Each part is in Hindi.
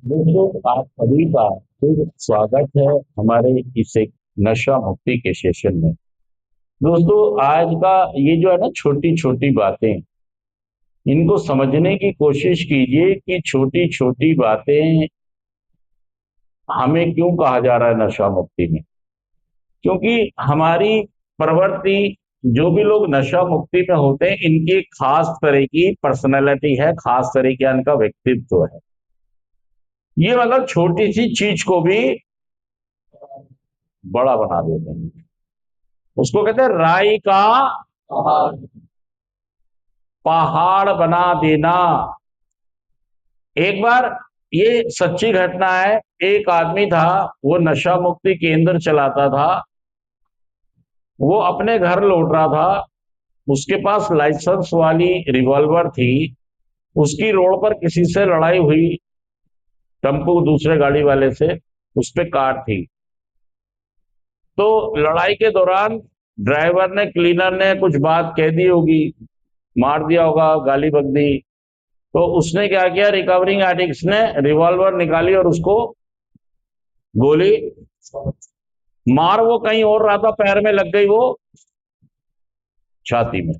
दोस्तों, आप सभी का फिर स्वागत है हमारे इस एक नशा मुक्ति के सेशन में। दोस्तों, आज का ये जो है ना, छोटी छोटी बातें, इनको समझने की कोशिश कीजिए कि छोटी छोटी बातें हमें क्यों कहा जा रहा है नशा मुक्ति में। क्योंकि हमारी प्रवृत्ति, जो भी लोग नशा मुक्ति में होते हैं, इनकी खास तरह की पर्सनैलिटी है, खास तरह का इनका व्यक्तित्व है। ये मतलब छोटी सी चीज को भी बड़ा बना देते हैं। उसको कहते हैं राई का पहाड़ बना देना। एक बार, ये सच्ची घटना है, एक आदमी था, वो नशा मुक्ति केंद्र चलाता था। वो अपने घर लौट रहा था। उसके पास लाइसेंस वाली रिवॉल्वर थी। उसकी रोड पर किसी से लड़ाई हुई, टेम्पो दूसरे गाड़ी वाले से, उस पे कार थी। तो लड़ाई के दौरान ड्राइवर ने, क्लीनर ने कुछ बात कह दी होगी, मार दिया होगा, गाली बक दी। तो उसने क्या किया, रिकवरिंग एडिक्ट ने रिवॉल्वर निकाली और उसको गोली मार, वो कहीं और रहा था, पैर में लग गई, वो छाती में।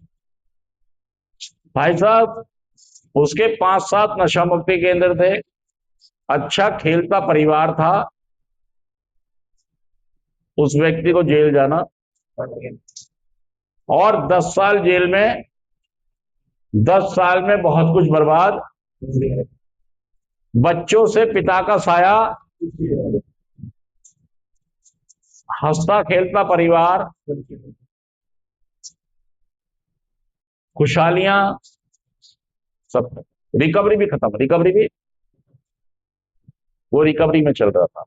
भाई साहब, उसके 5-7 नशा मुक्ति केंद्र थे, अच्छा खेलता परिवार था, उस व्यक्ति को जेल जाना और 10 साल जेल में, 10 साल में बहुत कुछ बर्बाद, बच्चों से पिता का साया, हंसता खेलता परिवार, खुशहालियां, सब। रिकवरी भी खत्म, रिकवरी भी, वो रिकवरी में चल रहा था।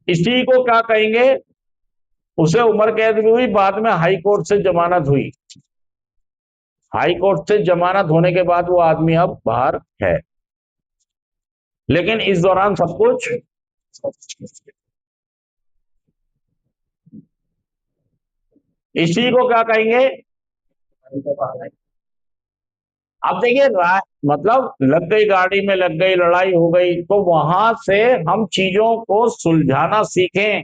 इसी को क्या कहेंगे, उसे उम्र कैद भी हुई, बाद में हाई कोर्ट से जमानत हुई। हाई कोर्ट से जमानत होने के बाद वो आदमी अब बाहर है, लेकिन इस दौरान सब कुछ, इसी को क्या कहेंगे। अब देखिए, मतलब लग गई गाड़ी में, लग गई, लड़ाई हो गई, तो वहां से हम चीजों को सुलझाना सीखें।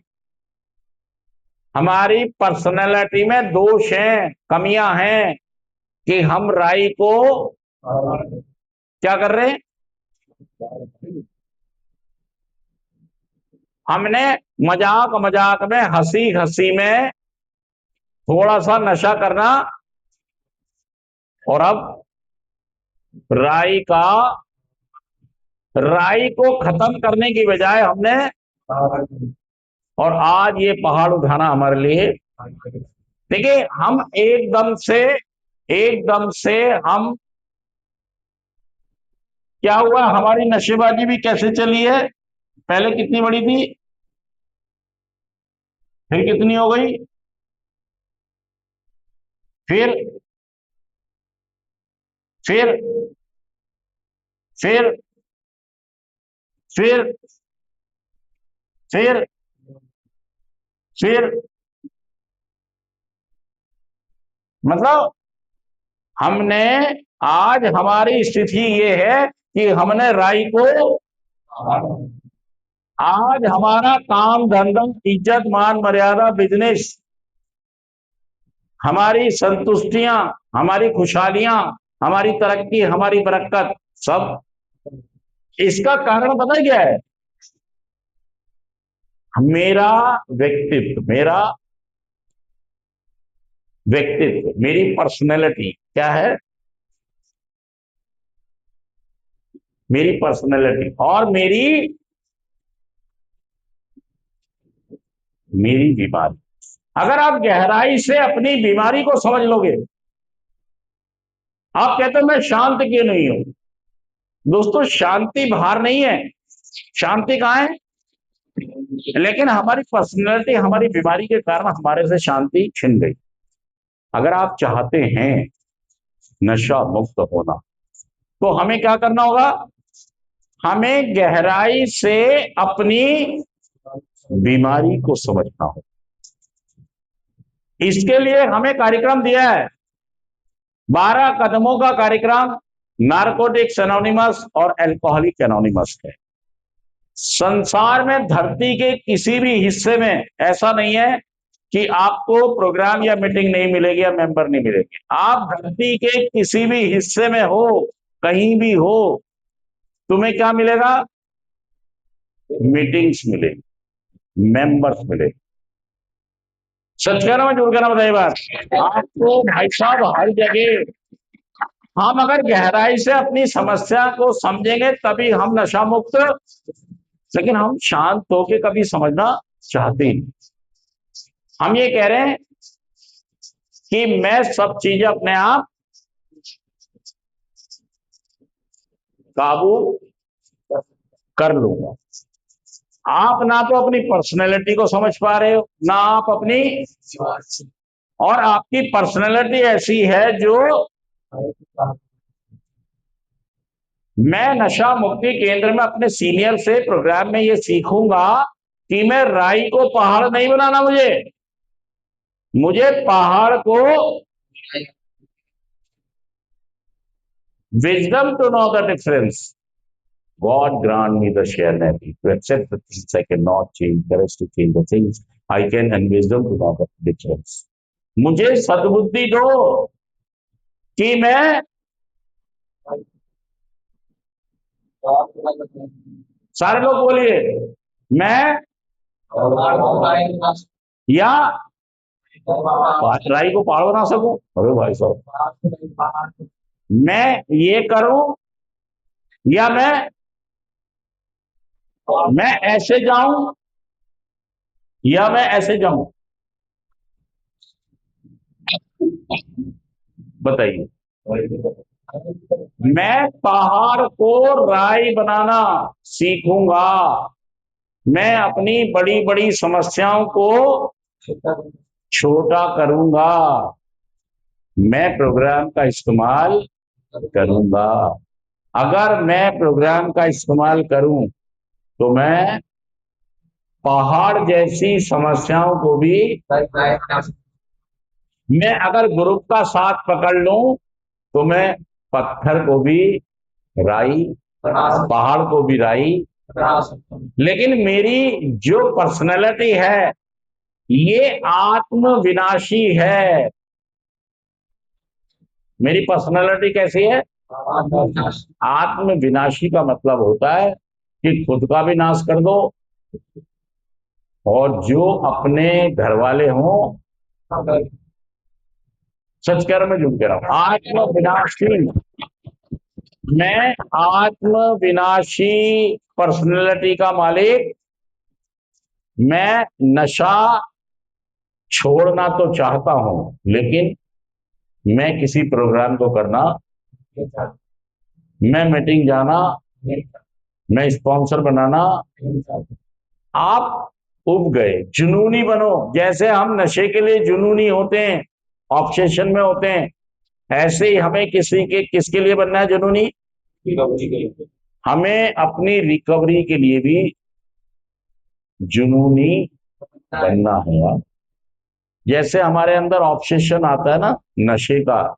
हमारी पर्सनैलिटी में दोष हैं, कमियां हैं, कि हम राई को क्या कर रहे हैं। हमने मजाक मजाक में, हंसी हंसी में थोड़ा सा नशा करना, और अब राई का, राई को खत्म करने की बजाय हमने, और आज ये पहाड़ उठाना हमारे लिए। देखिए, हम एकदम से हम, क्या हुआ, हमारी नशेबाजी भी कैसे चली है। पहले कितनी बड़ी थी, फिर कितनी हो गई, फिर फिर फिर फिर फिर फिर मतलब हमने, आज हमारी स्थिति ये है कि हमने राई को, आज हमारा काम धंधा, इज्जत मान मर्यादा, बिजनेस, हमारी संतुष्टियां, हमारी खुशहालियां, हमारी तरक्की, हमारी बरकत, सब, इसका कारण पता है क्या है। मेरा व्यक्तित्व, मेरी पर्सनैलिटी क्या है, मेरी पर्सनैलिटी और मेरी मेरी बीमारी। अगर आप गहराई से अपनी बीमारी को समझ लोगे, आप कहते हो मैं शांत क्यों नहीं हूं। दोस्तों, शांति बाहर नहीं है, शांति कहां है, लेकिन हमारी पर्सनैलिटी, हमारी बीमारी के कारण हमारे से शांति छिन गई। अगर आप चाहते हैं नशा मुक्त होना, तो हमें क्या करना होगा, हमें गहराई से अपनी बीमारी को समझना होगा। इसके लिए हमें कार्यक्रम दिया है, 12 कदमों का कार्यक्रम, नारकोटिक्स एनोनिमस और अल्कोहलिक एनोनिमस है। संसार में धरती के किसी भी हिस्से में ऐसा नहीं है कि आपको प्रोग्राम या मीटिंग नहीं मिलेगी या मेंबर नहीं मिलेगी। आप धरती के किसी भी हिस्से में हो, कहीं भी हो, तुम्हें क्या मिलेगा? मीटिंग्स मिलेगी, मेंबर्स मिलेंगे। सच कह रहा हूं, झूठ कह रहा हूं? बताइए बात। आपको भाई साहब हर जगह, हम अगर गहराई से अपनी समस्या को समझेंगे तभी हम नशा मुक्त, लेकिन हम शांत होके कभी समझना चाहते हैं। हम ये कह रहे हैं कि मैं सब चीजें अपने आप काबू कर लूंगा। आप ना तो अपनी पर्सनैलिटी को समझ पा रहे हो, ना आप अपनी, और आपकी पर्सनैलिटी ऐसी है जो, मैं नशा मुक्ति केंद्र में अपने सीनियर से प्रोग्राम में ये सीखूंगा कि मैं राई को पहाड़ नहीं बनाना, मुझे पहाड़ को, wisdom to know the difference. God grant me the serenity to accept the things I cannot change, courage to change the things I can, and wisdom to know the difference. मुझे सद्बुद्धि दो कि मैं, सारे लोग बोलिए, मैं या राई को पहाड़ बना सकूं। अरे भाई साहब, मैं ये करूं या मैं ऐसे जाऊं या मैं ऐसे जाऊं, बताइए। मैं पहाड़ को राई बनाना सीखूंगा, मैं अपनी बड़ी बड़ी समस्याओं को छोटा करूंगा, मैं प्रोग्राम का इस्तेमाल करूंगा। अगर मैं प्रोग्राम का इस्तेमाल करूं तो मैं पहाड़ जैसी समस्याओं को भी, मैं अगर ग्रुप का साथ पकड़ लूं तो मैं पत्थर को भी राई, पहाड़ को भी राई। लेकिन मेरी जो पर्सनैलिटी है ये आत्म विनाशी है। मेरी पर्सनैलिटी कैसी है? आत्म विनाशी का मतलब होता है कि खुद का भी नाश कर दो और जो अपने घर वाले हों, सच कह रहा हूं, मैं झूठ कह रहा हूं, आत्म विनाशी, मैं आत्म विनाशी पर्सनैलिटी का मालिक। मैं नशा छोड़ना तो चाहता हूं लेकिन मैं किसी प्रोग्राम को करना, मैं मीटिंग जाना, मैं स्पॉन्सर बनाना। आप उब गए, जुनूनी बनो। जैसे हम नशे के लिए जुनूनी होते हैं, ऑब्सेशन में होते हैं, ऐसे ही हमें किसके लिए बनना है जुनूनी? हमें अपनी रिकवरी के लिए भी जुनूनी बनना है यार। जैसे हमारे अंदर ऑब्सेशन आता है ना नशे का,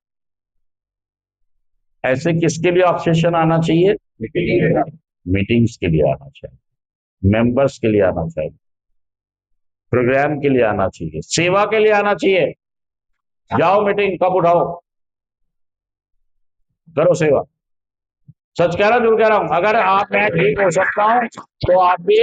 ऐसे किसके लिए ऑब्सेशन आना चाहिए? मीटिंग्स के लिए आना चाहिए, मेंबर्स के लिए आना चाहिए, प्रोग्राम के लिए आना चाहिए, सेवा के लिए आना चाहिए। जाओ मीटिंग, कब उठाओ, करो सेवा। सच कह रहा हूं, झूठ कह रहा हूं? अगर आप, मैं ठीक हो सकता हूं तो आप भी